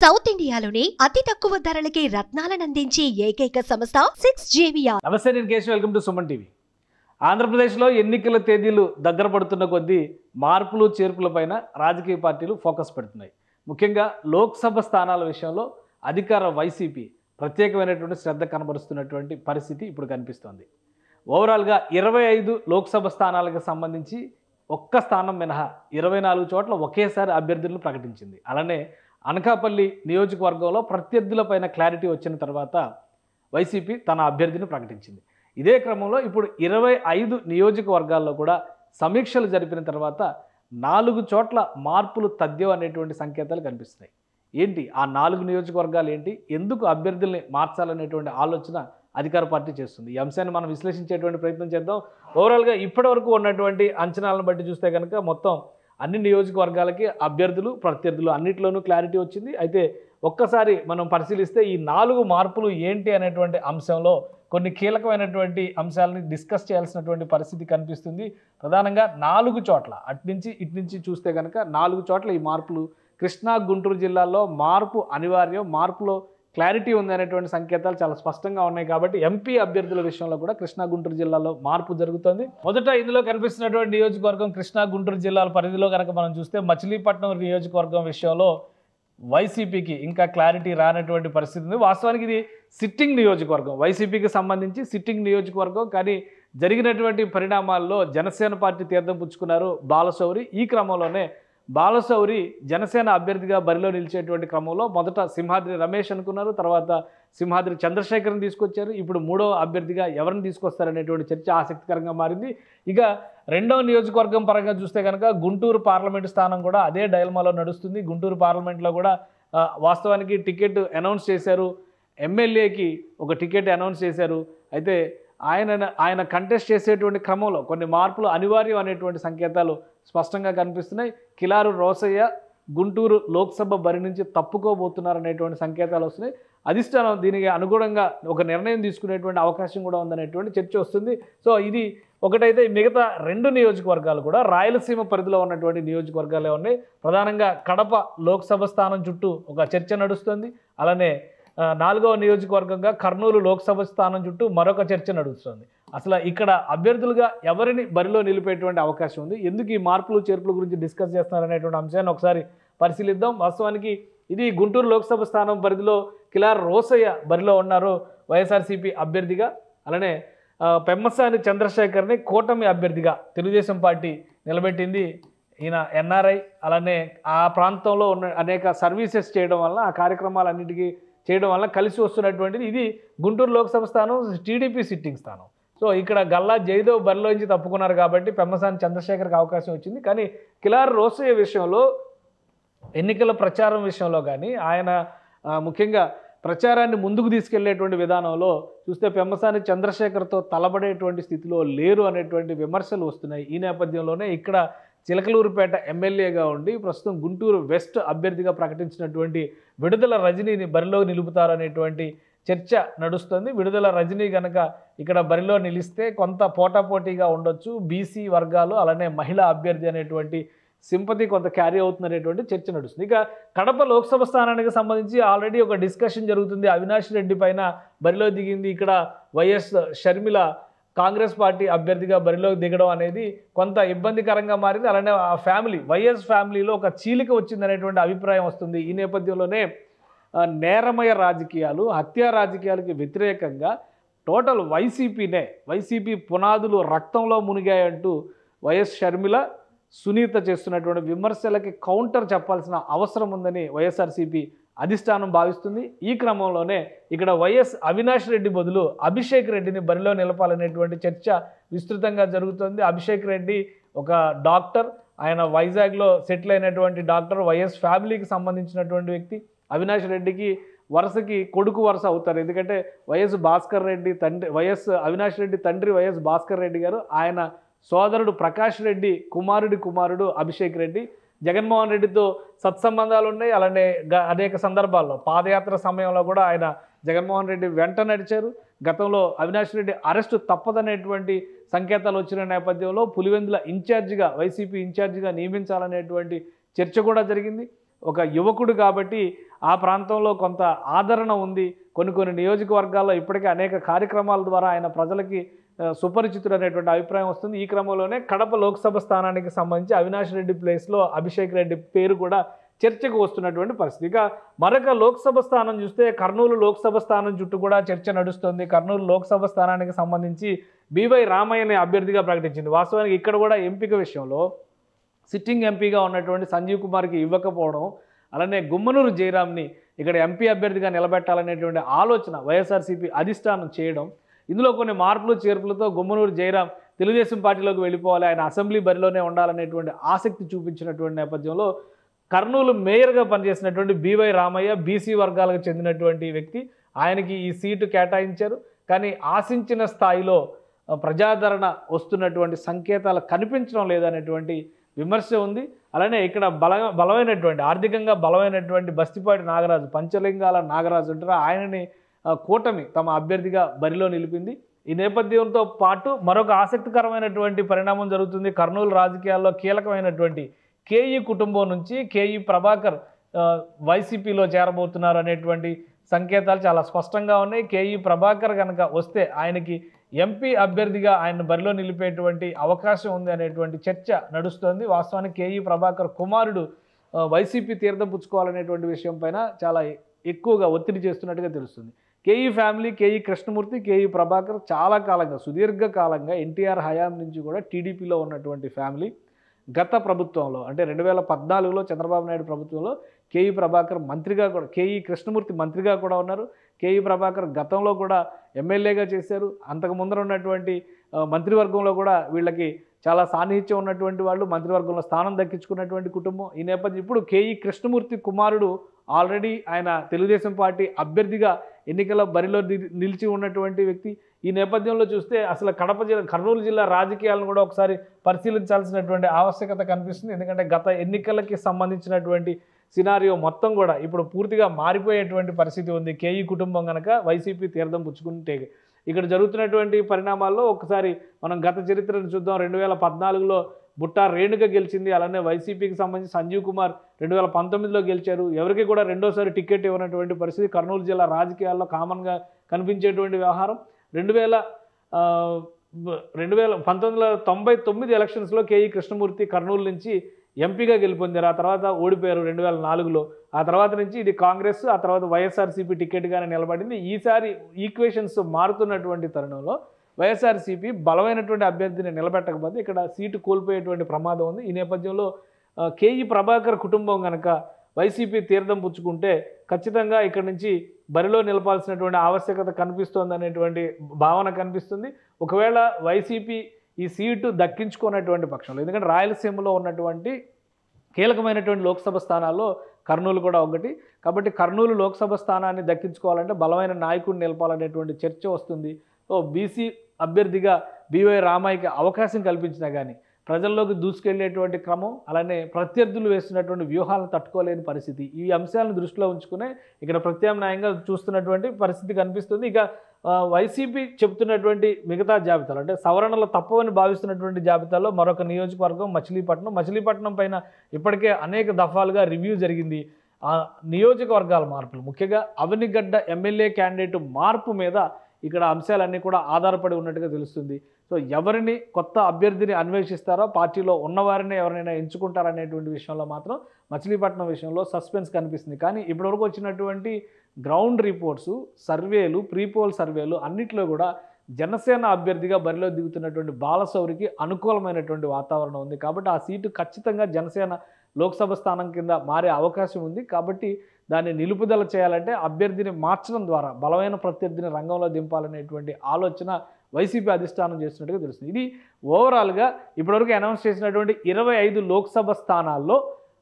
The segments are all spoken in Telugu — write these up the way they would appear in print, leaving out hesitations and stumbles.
సౌత్ ఇండియాలోని అతి తక్కువ ధరలకి రత్నాలనందించే ఏకైక సంస్థ 6JVR. నమస్తే, నేను Keshav. Welcome to Suman TV. ఆంధ్రప్రదేశ్లో ఎన్నికల తేదీలు దగ్గర పడుతున్న కొద్దీ మార్పులు చేర్పులపైన రాజకీయ పార్టీలు ఫోకస్ పెడుతున్నాయి. ముఖ్యంగా లోక్సభ స్థానాల విషయంలో అధికార వైసీపీ ప్రత్యేకమైనటువంటి శ్రద్ధ కనబరుస్తున్నటువంటి పరిస్థితి ఇప్పుడు కనిపిస్తోంది. ఓవరాల్గా 25 లోక్సభ స్థానాలకు సంబంధించి ఒక్క స్థానం మినహా 24 చోట్ల ఒకేసారి అభ్యర్థులను ప్రకటించింది. అలానే అనకాపల్లి నియోజకవర్గంలో ప్రత్యర్థులపైన క్లారిటీ వచ్చిన తర్వాత వైసీపీ తన అభ్యర్థిని ప్రకటించింది. ఇదే క్రమంలో ఇప్పుడు 25 నియోజకవర్గాల్లో కూడా సమీక్షలు జరిపిన తర్వాత 4 చోట్ల మార్పులు తథ్యం అనేటువంటి సంకేతాలు కనిపిస్తున్నాయి. ఏంటి ఆ 4 నియోజకవర్గాలు ఏంటి, ఎందుకు అభ్యర్థుల్ని మార్చాలనేటువంటి ఆలోచన అధికార పార్టీ చేస్తుంది? ఈ అంశాన్ని మనం విశ్లేషించేటువంటి ప్రయత్నం చేద్దాం. ఓవరాల్గా ఇప్పటివరకు ఉన్నటువంటి అంచనాలను బట్టి చూస్తే కనుక మొత్తం అన్ని నియోజకవర్గాలకి అభ్యర్థులు ప్రత్యర్థులు అన్నిట్లోనూ క్లారిటీ వచ్చింది. అయితే ఒక్కసారి మనం పరిశీలిస్తే ఈ 4 మార్పులు ఏంటి అనేటువంటి అంశంలో కొన్ని కీలకమైనటువంటి అంశాలని డిస్కస్ చేయాల్సినటువంటి పరిస్థితి కనిపిస్తుంది. ప్రధానంగా 4 చోట్ల ఇటు నుంచి చూస్తే కనుక 4 చోట్ల ఈ మార్పులు కృష్ణా గుంటూరు జిల్లాల్లో మార్పు అనివార్యం, మార్పులో క్లారిటీ ఉంది అనేటువంటి సంకేతాలు చాలా స్పష్టంగా ఉన్నాయి. కాబట్టి ఎంపీ అభ్యర్థుల విషయంలో కూడా కృష్ణా గుంటూరు జిల్లాలో మార్పు జరుగుతుంది. మొదట ఇందులో కనిపిస్తున్నటువంటి నియోజకవర్గం కృష్ణా గుంటూరు జిల్లాల పరిధిలో కనుక మనం చూస్తే మచిలీపట్నం నియోజకవర్గం విషయంలో వైసీపీకి ఇంకా క్లారిటీ రానటువంటి పరిస్థితి ఉంది. వాస్తవానికి ఇది సిట్టింగ్ నియోజకవర్గం, వైసీపీకి సంబంధించి సిట్టింగ్ నియోజకవర్గం. కానీ జరిగినటువంటి పరిణామాల్లో జనసేన పార్టీ తీర్థం పుచ్చుకున్నారు బాలశౌరి. ఈ క్రమంలోనే బాలశౌరి జనసేన అభ్యర్థిగా బరిలో నిలిచేటువంటి క్రమంలో మొదట సింహాద్రి రమేష్ అనుకున్నారు, తర్వాత సింహాద్రి చంద్రశేఖర్ని తీసుకొచ్చారు. ఇప్పుడు 3వ అభ్యర్థిగా ఎవరిని తీసుకొస్తారనేటువంటి చర్చ ఆసక్తికరంగా మారింది. ఇక 2వ నియోజకవర్గం పరంగా చూస్తే కనుక గుంటూరు పార్లమెంటు స్థానం కూడా అదే డైలమాలో నడుస్తుంది. గుంటూరు పార్లమెంట్లో కూడా వాస్తవానికి టికెట్ అనౌన్స్ చేశారు, ఎమ్మెల్యేకి ఒక టికెట్ అనౌన్స్ చేశారు. అయితే ఆయన కంటెస్ట్ చేసేటువంటి క్రమంలో కొన్ని మార్పులు అనివార్యం అనేటువంటి సంకేతాలు స్పష్టంగా కనిపిస్తున్నాయి. కిలారు రోసయ్య గుంటూరు లోక్సభ బరి నుంచి తప్పుకోబోతున్నారనేటువంటి సంకేతాలు వస్తున్నాయి. అధిష్టానం దీనికి అనుగుణంగా ఒక నిర్ణయం తీసుకునేటువంటి అవకాశం కూడా ఉందనేటువంటి చర్చ వస్తుంది. సో ఇది ఒకటైతే మిగతా 2 నియోజకవర్గాలు కూడా రాయలసీమ పరిధిలో ఉన్నటువంటి నియోజకవర్గాలే ఉన్నాయి. ప్రధానంగా కడప లోక్సభ స్థానం చుట్టూ ఒక చర్చ నడుస్తుంది. అలానే 4వ నియోజకవర్గంగా కర్నూలు లోక్సభ స్థానం చుట్టూ మరొక చర్చ నడుస్తుంది. అసలు ఇక్కడ అభ్యర్థులుగా ఎవరిని బరిలో నిలిపేటువంటి అవకాశం ఉంది, ఎందుకు ఈ మార్పులు చేర్పుల గురించి డిస్కస్ చేస్తున్నారనేటువంటి అంశాన్ని ఒకసారి పరిశీలిద్దాం. వాస్తవానికి ఇది గుంటూరు లోక్సభ స్థానం పరిధిలో కిలార్ రోసయ్య బరిలో ఉన్నారు వైఎస్ఆర్సీపీ అభ్యర్థిగా. అలానే పెమ్మసాని చంద్రశేఖర్ని కూటమి అభ్యర్థిగా తెలుగుదేశం పార్టీ నిలబెట్టింది. ఈయన ఎన్ఆర్ఐ. అలానే ఆ ప్రాంతంలో ఉన్న అనేక సర్వీసెస్ చేయడం వల్ల, ఆ కార్యక్రమాలన్నిటికీ చేయడం వల్ల కలిసి వస్తున్నటువంటిది. ఇది గుంటూరు లోక్సభ స్థానం టీడీపీ సిట్టింగ్ స్థానం. సో ఇక్కడ గల్లా జయదేవ్ బరిలోంచి తప్పుకున్నారు కాబట్టి పెమ్మసాని చంద్రశేఖర్కి అవకాశం వచ్చింది. కానీ కిలార్ రోసయ్య విషయంలో ఎన్నికల ప్రచారం విషయంలో కానీ ఆయన ముఖ్యంగా ప్రచారాన్ని ముందుకు తీసుకెళ్లేటువంటి విధానంలో చూస్తే పెమ్మసాని చంద్రశేఖర్తో తలబడేటువంటి స్థితిలో లేరు అనేటువంటి విమర్శలు వస్తున్నాయి. ఈ నేపథ్యంలోనే ఇక్కడ చిలకలూరుపేట ఎమ్మెల్యేగా ఉండి ప్రస్తుతం గుంటూరు వెస్ట్ అభ్యర్థిగా ప్రకటించినటువంటి విడుదల రజనీని బరిలో నిలుపుతారనేటువంటి చర్చ నడుస్తుంది. విడుదల రజనీ కనుక ఇక్కడ బరిలో నిలిస్తే కొంత పోటాపోటీగా ఉండొచ్చు. బీసీ వర్గాలు అలానే మహిళా అభ్యర్థి అనేటువంటి సింపతి కొంత క్యారీ అవుతుందనేటువంటి చర్చ నడుస్తుంది. ఇక కడప లోక్సభ స్థానానికి సంబంధించి ఆల్రెడీ ఒక డిస్కషన్ జరుగుతుంది. అవినాష్ రెడ్డి పైన బరిలో దిగింది. ఇక్కడ వైఎస్ షర్మిల కాంగ్రెస్ పార్టీ అభ్యర్థిగా బరిలోకి దిగడం అనేది కొంత ఇబ్బందికరంగా మారింది. అలానే ఆ ఫ్యామిలీ వైఎస్ ఫ్యామిలీలో ఒక చీలిక వచ్చిందనేటువంటి అభిప్రాయం వస్తుంది. ఈ నేపథ్యంలోనే నేరమయ రాజకీయాలు, హత్యా రాజకీయాలకి వ్యతిరేకంగా టోటల్ వైసీపీ పునాదులు రక్తంలో మునిగాయంటూ వైఎస్ షర్మిల సునీత చేస్తున్నటువంటి విమర్శలకి కౌంటర్ చెప్పాల్సిన అవసరం ఉందని వైఎస్ఆర్సీపీ అధిష్టానం భావిస్తుంది. ఈ క్రమంలోనే ఇక్కడ వైఎస్ అవినాష్ రెడ్డి బదులు అభిషేక్ రెడ్డిని బరిలో నిలపాలనేటువంటి చర్చ విస్తృతంగా జరుగుతుంది. అభిషేక్ రెడ్డి ఒక డాక్టర్, ఆయన వైజాగ్లో సెటిల్ అయినటువంటి డాక్టర్, వైఎస్ ఫ్యామిలీకి సంబంధించినటువంటి వ్యక్తి. అవినాష్ రెడ్డికి వరుసకి కొడుకు వరుస అవుతారు. ఎందుకంటే వైఎస్ భాస్కర్ రెడ్డి తండ్రి, వైఎస్ అవినాష్ రెడ్డి తండ్రి వైఎస్ భాస్కర్ రెడ్డి గారు, ఆయన సోదరుడు ప్రకాష్ రెడ్డి కుమారుడు అభిషేక్ రెడ్డి. జగన్మోహన్ రెడ్డితో సత్సంబంధాలు ఉన్నాయి. అలానే అనేక సందర్భాల్లో పాదయాత్ర సమయంలో కూడా ఆయన జగన్మోహన్ రెడ్డి వెంట నడిచారు. గతంలో అవినాష్ రెడ్డి అరెస్టు తప్పదనేటువంటి సంకేతాలు వచ్చిన నేపథ్యంలో పులివెందుల ఇన్ఛార్జిగా వైసీపీ ఇన్ఛార్జిగా నియమించాలనేటువంటి చర్చ కూడా జరిగింది. ఒక యువకుడు కాబట్టి ఆ ప్రాంతంలో కొంత ఆదరణ ఉంది. కొన్ని నియోజకవర్గాల్లో ఇప్పటికే అనేక కార్యక్రమాల ద్వారా ఆయన ప్రజలకి సుపరిచితుడు అనేటువంటి అభిప్రాయం వస్తుంది. ఈ క్రమంలోనే కడప లోక్సభ స్థానానికి సంబంధించి అవినాష్ రెడ్డి ప్లేస్లో అభిషేక్ రెడ్డి పేరు కూడా చర్చకు వస్తున్నటువంటి పరిస్థితి. ఇక మరొక లోక్సభ స్థానం చూస్తే కర్నూలు లోక్సభ స్థానం చుట్టూ కూడా చర్చ నడుస్తుంది. కర్నూలు లోక్సభ స్థానానికి సంబంధించి బివై రామయ్యని అభ్యర్థిగా ప్రకటించింది. వాస్తవానికి ఇక్కడ కూడా ఎంపిక విషయంలో సిట్టింగ్ ఎంపీగా ఉన్నటువంటి సంజీవ్ కుమార్కి ఇవ్వకపోవడం, అలానే గుమ్మనూరు జయరాంని ఇక్కడ ఎంపీ అభ్యర్థిగా నిలబెట్టాలనేటువంటి ఆలోచన వైఎస్ఆర్సీపీ అధిష్టానం చేయడం, ఇందులో కొన్ని మార్పులు చేర్పులతో గుమ్మనూరు జయరాం తెలుగుదేశం పార్టీలోకి వెళ్ళిపోవాలి, ఆయన అసెంబ్లీ బరిలోనే ఉండాలనేటువంటి ఆసక్తి చూపించినటువంటి నేపథ్యంలో కర్నూలు మేయర్గా పనిచేసినటువంటి బివై రామయ్య బీసీ వర్గాలకు చెందినటువంటి వ్యక్తి, ఆయనకి ఈ సీటు కేటాయించారు. కానీ ఆశించిన స్థాయిలో ప్రజాదరణ వస్తున్నటువంటి సంకేతాలు కనిపించడం లేదనేటువంటి విమర్శ ఉంది. అలానే ఇక్కడ బలమైనటువంటి ఆర్థికంగా బలమైనటువంటి బస్తిపాటి నాగరాజు, పంచలింగాల నాగరాజు అంటారు, ఆయనని కూటమి తమ అభ్యర్థిగా బరిలో నిలిపింది. ఈ నేపథ్యంతో పాటు మరొక ఆసక్తికరమైనటువంటి పరిణామం జరుగుతుంది. కర్నూలు రాజకీయాల్లో కీలకమైనటువంటి కేఈ కుటుంబం నుంచి కేఈ ప్రభాకర్ వైసీపీలో చేరబోతున్నారు అనేటువంటి సంకేతాలు చాలా స్పష్టంగా ఉన్నాయి. కేఈ ప్రభాకర్ కనుక వస్తే ఆయనకి ఎంపీ అభ్యర్థిగా ఆయన బరిలో నిలిపేటువంటి అవకాశం ఉంది అనేటువంటి చర్చ నడుస్తోంది. వాస్తవానికి కేఈ ప్రభాకర్ కుమారుడు వైసీపీ తీర్థం పుచ్చుకోవాలనేటువంటి విషయం పైన చాలా ఎక్కువగా ఒత్తిడి చేస్తున్నట్టుగా తెలుస్తుంది. KE family, KE Krishnamurthy, KE Prabhakar చాలా కాలంగా సుదీర్ఘకాలంగా ఎన్టీఆర్ హయాం నుంచి కూడా టీడీపీలో ఉన్నటువంటి ఫ్యామిలీ. గత ప్రభుత్వంలో అంటే 2014లో చంద్రబాబు నాయుడు ప్రభుత్వంలో కేఈ ప్రభాకర్ మంత్రిగా కూడా, కేఈ కృష్ణమూర్తి మంత్రిగా కూడా ఉన్నారు. కేఈ ప్రభాకర్ గతంలో కూడా ఎమ్మెల్యేగా చేశారు. అంతకు ముందర ఉన్నటువంటి మంత్రివర్గంలో కూడా వీళ్ళకి చాలా సాన్నిహిత్యం ఉన్నటువంటి వాళ్ళు, మంత్రివర్గంలో స్థానం దక్కించుకున్నటువంటి కుటుంబం. ఈ నేపథ్యం ఇప్పుడు కేఈ కృష్ణమూర్తి కుమారుడు ఆల్రెడీ ఆయన తెలుగుదేశం పార్టీ అభ్యర్థిగా ఎన్నికల బరిలో నిలిచి ఉన్నటువంటి వ్యక్తి. ఈ నేపథ్యంలో చూస్తే అసలు కర్నూలు జిల్లా రాజకీయాలను కూడా ఒకసారి పరిశీలించాల్సినటువంటి ఆవశ్యకత కనిపిస్తుంది. ఎందుకంటే గత ఎన్నికలకి సంబంధించినటువంటి సినారియో మొత్తం కూడా ఇప్పుడు పూర్తిగా మారిపోయేటువంటి పరిస్థితి ఉంది. కేఈ కుటుంబం కనుక వైసీపీ తీర్థం పుచ్చుకుంటే ఇక్కడ జరుగుతున్నటువంటి పరిణామాల్లో ఒకసారి మనం గత చరిత్రను చూద్దాం. 2014లో బుట్టా రేణుక గెలిచింది. అలానే వైసీపీకి సంబంధించి సంజీవ్ కుమార్ 2019లో గెలిచారు. ఎవరికి కూడా రెండోసారి టికెట్ ఇవ్వనటువంటి పరిస్థితి కర్నూలు జిల్లా రాజకీయాల్లో కామన్గా కనిపించేటువంటి వ్యవహారం. 1999 ఎలక్షన్స్లో కేఈ కృష్ణమూర్తి కర్నూలు నుంచి ఎంపీగా గెలుపొందారు. ఆ తర్వాత ఓడిపోయారు 2004లో. ఆ తర్వాత నుంచి ఇది కాంగ్రెస్, ఆ తర్వాత వైఎస్ఆర్సీపీ టికెట్గానే నిలబడింది. ఈసారి ఈక్వేషన్స్ మారుతున్నటువంటి తరుణంలో వైఎస్ఆర్సీపీ బలమైనటువంటి అభ్యర్థిని నిలబెట్టకపోతే ఇక్కడ సీటు కోల్పోయేటువంటి ప్రమాదం ఉంది. ఈ నేపథ్యంలో కేఈ ప్రభాకర్ కుటుంబం కనుక వైసీపీ తీర్థం పుచ్చుకుంటే ఖచ్చితంగా ఇక్కడ నుంచి బరిలో నిలపాల్సినటువంటి ఆవశ్యకత కనిపిస్తోంది అనేటువంటి భావన కనిపిస్తుంది. ఒకవేళ వైసీపీ ఈ సీటు దక్కించుకున్నటువంటి పక్షంలో, ఎందుకంటే రాయలసీమలో ఉన్నటువంటి కీలకమైనటువంటి లోక్సభ స్థానాల్లో కర్నూలు కూడా ఒకటి. కాబట్టి కర్నూలు లోక్సభ స్థానాన్ని దక్కించుకోవాలంటే బలమైన నాయకుడిని నిలపాలనేటువంటి చర్చ వస్తుంది. సో బీసీ అభ్యర్థిగా బివై రామయ్యకి అవకాశం కల్పించినా కానీ ప్రజల్లోకి దూసుకెళ్లేటువంటి క్రమం, అలానే ప్రత్యర్థులు వేస్తున్నటువంటి వ్యూహాలను తట్టుకోలేని పరిస్థితి, ఈ అంశాలను దృష్టిలో ఉంచుకునే ఇక్కడ ప్రత్యామ్నాయంగా చూస్తున్నటువంటి పరిస్థితి కనిపిస్తుంది. ఇక వైసీపీ చెబుతున్నటువంటి మిగతా జాబితాలు అంటే సవరణలు తప్పవని భావిస్తున్నటువంటి జాబితాలో మరొక నియోజకవర్గం మచిలీపట్నం పైన ఇప్పటికే అనేక దఫాలుగా రివ్యూ జరిగింది. ఆ నియోజకవర్గాల మార్పులు, ముఖ్యంగా అవనిగడ్డ ఎమ్మెల్యే క్యాండిడేట్ మార్పు మీద ఇక్కడ అంశాలన్నీ కూడా ఆధారపడి ఉన్నట్టుగా తెలుస్తుంది. సో ఎవరిని కొత్త అభ్యర్థిని అన్వేషిస్తారో, పార్టీలో ఉన్నవారిని ఎవరైనా ఎంచుకుంటారనేటువంటి విషయంలో మాత్రం మచిలీపట్నం విషయంలో సస్పెన్స్ కనిపిస్తుంది. కానీ ఇప్పటివరకు వచ్చినటువంటి గ్రౌండ్ రిపోర్ట్స్, సర్వేలు, ప్రీపోల్ సర్వేలు అన్నిట్లో కూడా జనసేన అభ్యర్థిగా బరిలో దిగుతున్నటువంటి బాలశౌరికి అనుకూలమైనటువంటి వాతావరణం ఉంది. కాబట్టి ఆ సీటు ఖచ్చితంగా జనసేన లోక్సభ స్థానం కింద మారే అవకాశం ఉంది. కాబట్టి దాన్ని నిలుపుదల చేయాలంటే అభ్యర్థిని మార్చడం ద్వారా బలమైన ప్రత్యర్థిని రంగంలో దింపాలనేటువంటి ఆలోచన వైసీపీ అధిష్టానం చేస్తున్నట్టుగా తెలుస్తుంది. ఇది ఓవరాల్గా ఇప్పటివరకు అనౌన్స్ చేసినటువంటి 25 లోక్సభ స్థానాల్లో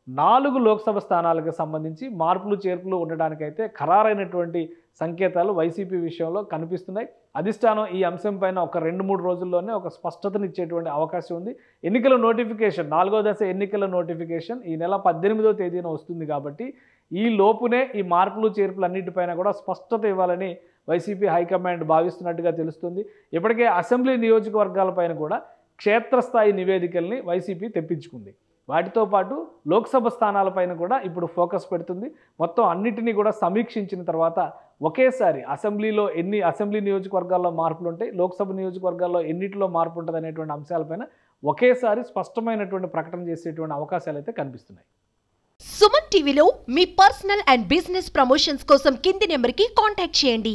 4 లోక్సభ స్థానాలకు సంబంధించి మార్పులు చేర్పులు ఉండడానికైతే ఖరారైనటువంటి సంకేతాలు వైసీపీ విషయంలో కనిపిస్తున్నాయి. అధిష్టానం ఈ అంశం పైన ఒక 2-3 రోజుల్లోనే ఒక స్పష్టతనిచ్చేటువంటి అవకాశం ఉంది. ఎన్నికల నోటిఫికేషన్, 4వ దశ ఎన్నికల నోటిఫికేషన్ ఈ నెల 18వ తేదీన వస్తుంది. కాబట్టి ఈ లోపునే ఈ మార్పులు చేర్పులు అన్నిటిపైన కూడా స్పష్టత ఇవ్వాలని వైసీపీ హైకమాండ్ భావిస్తున్నట్టుగా తెలుస్తుంది. ఇప్పటికే అసెంబ్లీ నియోజకవర్గాలపైన కూడా క్షేత్రస్థాయి నివేదికల్ని వైసీపీ తెప్పించుకుంది. వాటితో పాటు లోక్సభ స్థానాలపైన కూడా ఇప్పుడు ఫోకస్ పెడుతుంది. మొత్తం అన్నిటినీ కూడా సమీక్షించిన తర్వాత ఒకేసారి అసెంబ్లీ నియోజకవర్గాల్లో మార్పులు ఉంటాయి, లోక్సభ నియోజకవర్గాల్లో ఎన్నిటిలో మార్పు ఉంటుంది అనేటువంటి అంశాలపైన ఒకేసారి స్పష్టమైనటువంటి ప్రకటన చేసేటువంటి అవకాశాలు అయితే కనిపిస్తున్నాయి. సుమన్ టీవీలో మీ పర్సనల్ అండ్ బిజినెస్ ప్రమోషన్స్ కోసం కింది నెంబర్కి కాంటాక్ట్ చేయండి.